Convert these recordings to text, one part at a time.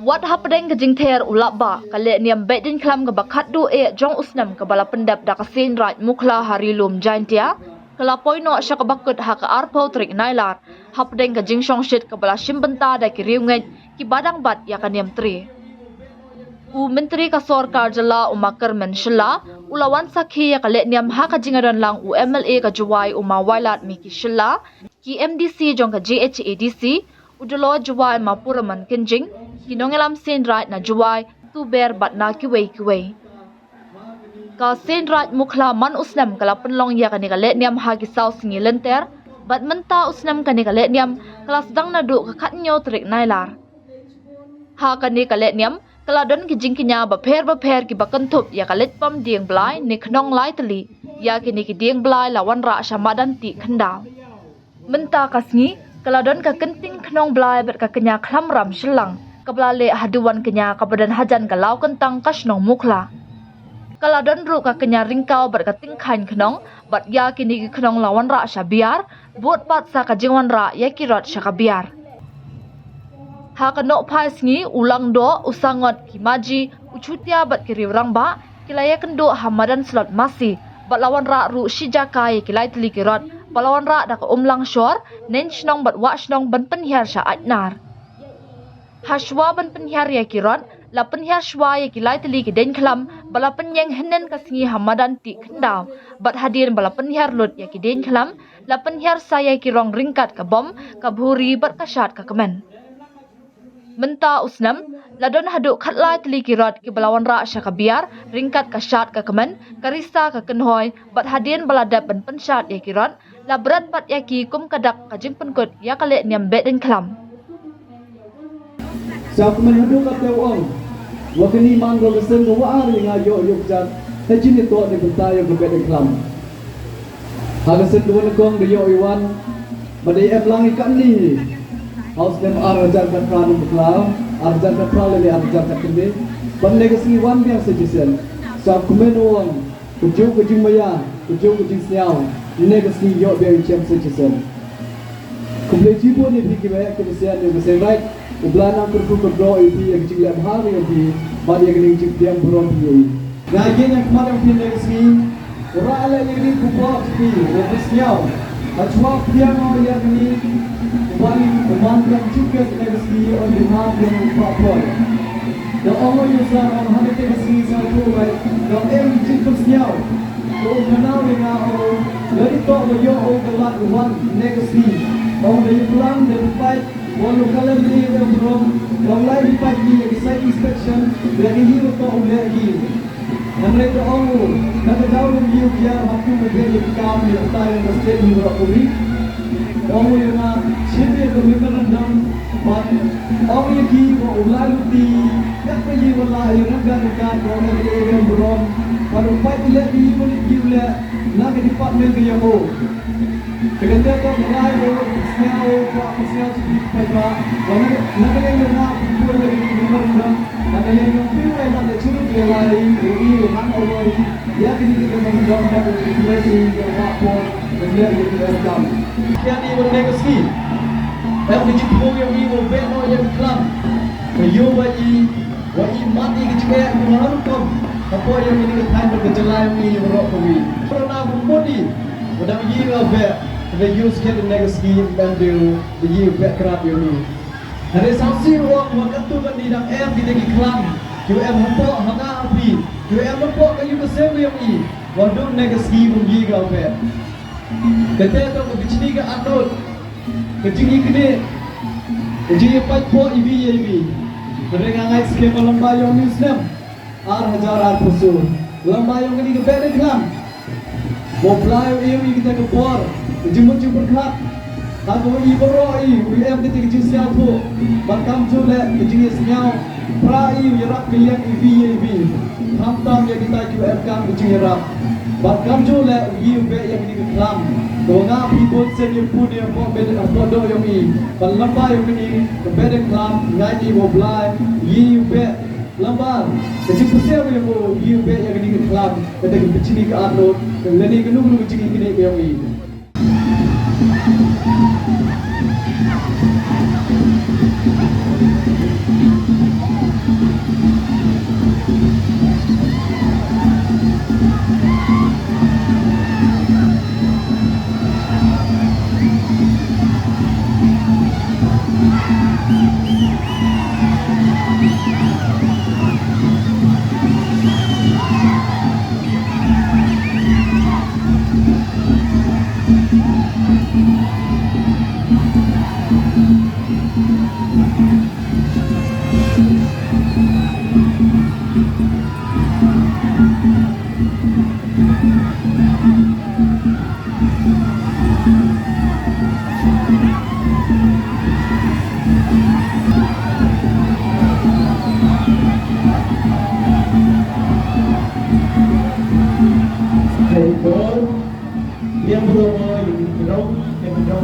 Wat hapdeng ke jingther ulaba kale niam bedin klam ke bakat du jong usnam ke bala pendap da kasin right mukla hari lum jaintia kala poino syak bakut ha ke arpo trik nailar hapdeng ke jingsong shit ke bala shimbenta da ki riunget ki badang bat ya kan niam tri u menteri ka sorkar jala umakar menshla ulawan sakhi ya kale niam ha ka jingadan lang u MLA ka juwai uma wailat mi ki shilla ki MDC jong ka GHADC udolo juwai mapuraman kenjing kinongelam sen right na juwai tu ber bat na kiwei ka sen right mukla man usnam kala penlong ya kani kale niam ha ki saw singi lenter bat menta usnam kani kale niam kala sedang na du ka khatnyo trik nailar ha kani kale niam kala don ki jingkinya ba pher ki bakantup ya kalet pam dieng blai ni knong lai tali ya kini ki dieng blai lawan ra syamadan ti khandau menta kasngi kala don ka kenting knong blai ber ka kenya khlamram shilang kablale haduan kenya kabadan hajan kalau kentang kasnong mukla kala don ru ka kenya ringkau ber ka tingkhan knong bat ya kini ki knong lawan ra syabiar bot pat sa ka jingwan ra ya kirot syakabiar ha kanok phai sngi ulang do usangot kimaji uchutia bat kiri orang ba kilaya kendo hamadan slot masi bat lawan ra ru shijakai kilai tli kirot balawan ra da ka umlang shor nen shnong bat wa shnong ban penhiar sha atnar hashwa ban penhiar ya kirot la penhiar shwa ya kilai tli ki den khlam bala penyeng henen ka sngi hamadan ti khandau bat hadir bala penhiar lut ya ki den khlam la penhiar saya kirong ringkat ka bom ka bhuri bat ka shat ka kemen menta usnam ladon haduk khatlai tli kirot ki balawan ra syakabiar ringkat ka shat ka kemen karisa ka kenhoi bat hadien baladap ban penshat ya kirot la berat pat ya ki kum kadak ka jingpen kut ya kale niam beden klam sa kemen haduk ka tewong wakini mangro gesen go ari ngayo yok jat hajini to de bentayo ke beden klam haga sen duwan kong de yo iwan badai em lang ikan ni Haus dem arjan ka pranu buklau arjan ka prale le arjan ka kende bande ka singi wan biang sejisen sa kumenuang kuju kuju maya kuju kuju siao ne ka singi yo biang chem sejisen kumle jibo ni bhi ki ba ke besian ne se right ublana kurku kurdo ibi ek jile bhar ibi badi ek ning jik diam buron bi na yen ek madam pin ne singi ora ala ni kubo bi ne besiao achwa piano ya ni Wali memandang juga legacy on behalf of Papua. The honor you sir on 100 legacy satu baik. The aim jikut siau. To kenal dengan orang. Dari to yo overlap one legacy. Orang dari pulang dari fight. Walau kalau dia from orang lain fight di site inspection. Dari hero to lagi. Mereka orang kata jauh you biar mampu menjadi kami letak yang state ni berapuri. Orang yang siapa kemudian dalam orang yang kiri ulang di apa yang ulang yang negara orang yang berom kalau fight lagi boleh gila lagi di department ke yang mau kerana tu mulai siapa siapa siapa orang negara yang nak boleh berom ada yang pilih ada curut yang lain ini orang orang dia kini kita menjawab dari situasi yang apa yang kita dalam kian ini legacy yang dijemput yang ini berbeza yang kelam kayu wajib mati kecil mengaruhkan apa yang ini kita berkejalan ini beroperasi karena bermodi pada ini lebih the use get the legacy dan the year background ini ada sanksi waktu tu kan di dalam kita di kelam QM hempok hanga api QM hempok kayu kesem yang ini waduh legacy bunyi kau ber kata tu kecil ke anut kecil kene kecil pat po ibi mereka ngai skema lembayong Islam ar pusu lembayong ini ke beda kelam moblai ini kita ke bor jemput kelak kalau iboroi UM kita kecil siapa bakam tu le kecil siapa prai yarak pilihan ibi hamtam yang kita QM kan kecil yarak bakam tu le UB yang ini kelam donga people send you put your more better do yang ini lamba yang ini ke beda kelam ngai di moblai UB lambar kecil siapa yang UB yang ini kelam kita kecil ke anu leni kenung kecil ini yang ini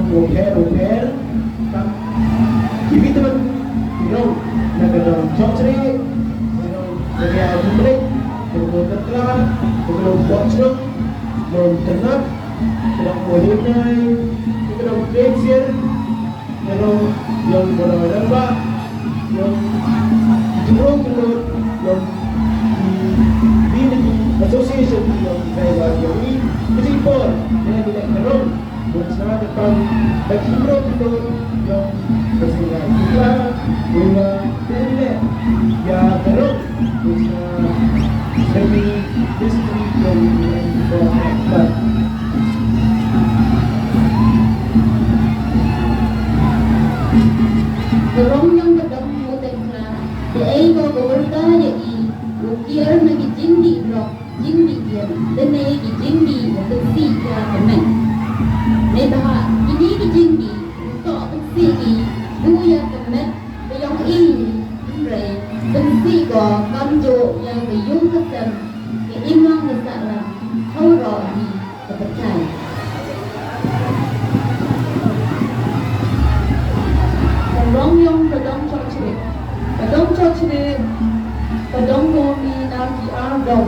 hotel tak kita teman Irong nak kedong cokre Irong dari Jumrik kedong terkelar kedong bocor kedong tenat kedong kodinai kedong kreksir kedong yang berada yang jurung kedong yang di association yang saya jadi meskipun dia tidak kedong bersama depan bagi bro itu yang bersama kita bunga tidak ya terus bersama demi distrik yang berada Dorong yang kedong mutekna Dei ko gawalta yai Ukir na gijindi blok Jindi yan Danay gijindi Natagsi ya kamen Nebaha Ini gijindi Untuk tagsigi Duya kamen Bayong ini Ray Tagsi ko Kamjo yang bayong katem Kaimang nasalang Hauro di Kapatay Dorong yang kedong chokchire Kadong chokchire Kadong gomi naki ardo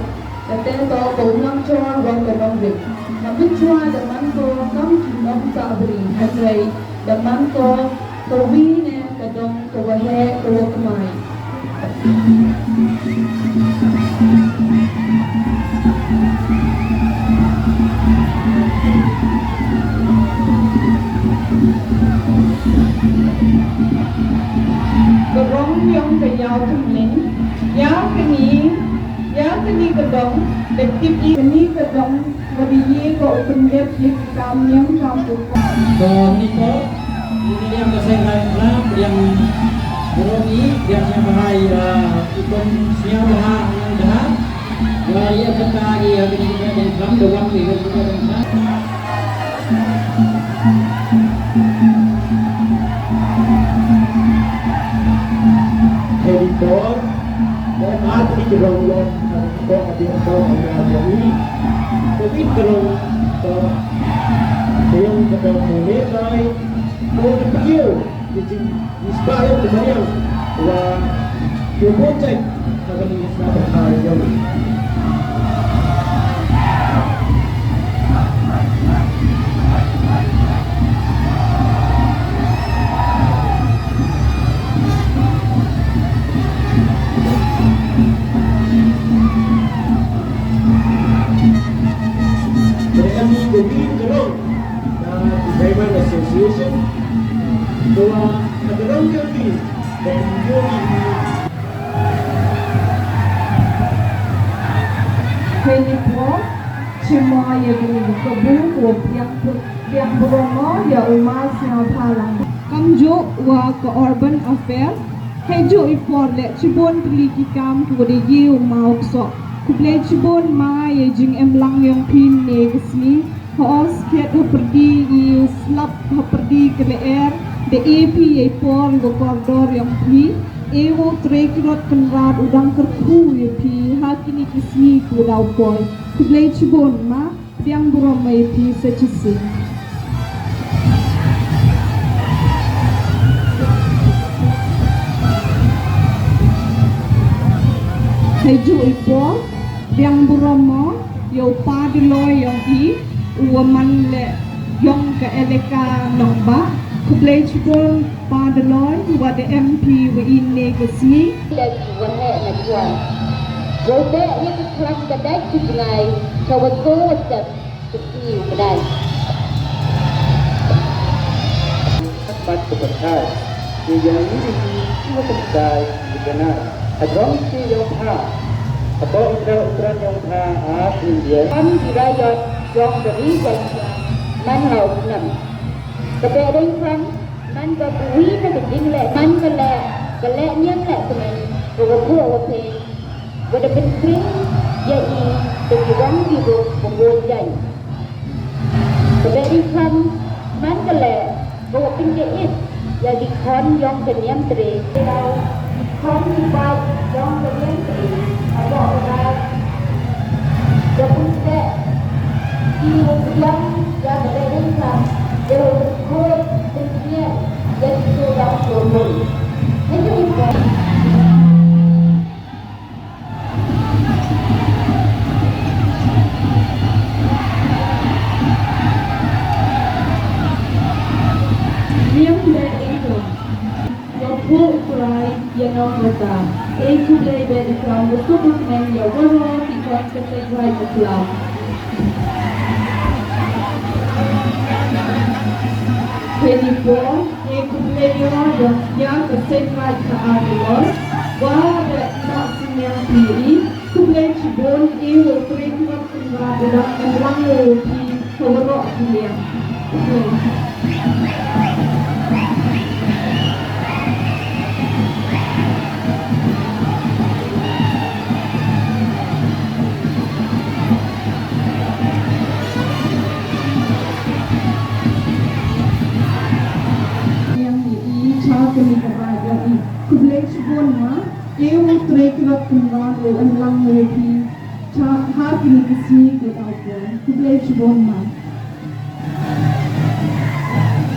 Kate to kong chua gong kadong rik Namun chua daman ko kam kinong sabri Hasray daman ko kawi ne kadong kawahe kawakamay Kadong yang kayaw tumlin Yang kini kadong Dektip ini kadong Wadiye ko upendet Yik kam yang kampung Niko ini yang kesehatan Islam yang beromi yang bahai ikon siang bahar yang dah ia sekali yang ini kita Islam doang kita Islam editor dan arti keronggon kok ada yang ini tapi kalau yang kedong mulai mau dipikir jadi inspire kemudian wah dia project akan inspire hari ini kami jadi kerong Diamond Association bahwa kerong kami dan kami Kini po, cuma ya gini kebu yang berono ya umas yang palang. Kamjo wa ke urban affair, hejo ipor le cibon teliki kam kude ye umau so. Kuble cibon ma ya jing emlang yang pin ne kesni. Hoos kiat ho pergi i slap ho pergi ke leer de EP ye por go koridor yang pi. Ewo trekirot kenrat udang kerku ye pi hakini kisni ku dau boy. Kuble cibon ma yang berono ye pi secisi. Heju ipo yang berono yo pa de loy yang i woman le yong ke eleka nomba kuble chibol pa de loy wa de MP wa inne kesni lagi wahe na jual. Roda ia ke kelas kedai kujengai kawan kota kecil kedai. tempat keberkahan yang ini semua tempat dikenal adong si yang atau ukuran yang India Kami dirayat yang dari jaya man lau nam. Kebetulan kan man berbuih na kejing le man kele nyang le teman. Beberapa waktu pada penting jadi terjadi di pembuatan. Kebetulan kan man kele beberapa penting jadi kon yang kenyam teri. Kon dibuat yang kenyam teri. Ada orang jadi ini yang kebetulan kan dia London. Itu info. Liam play itu. Your poor cry, your non-rata. Aku play bed from the superman, your world, the concept right the club. Twenty-four, aku play yang kesehat ke awal. Wah, tak sinyal diri. Aku play cibon, aku play kuat tinggal dalam langit di korok dia. Kublai Chibonma, eu treco na kumado ang lang mo pi, ha kini kasi ko tawag. Kublai Chibonma.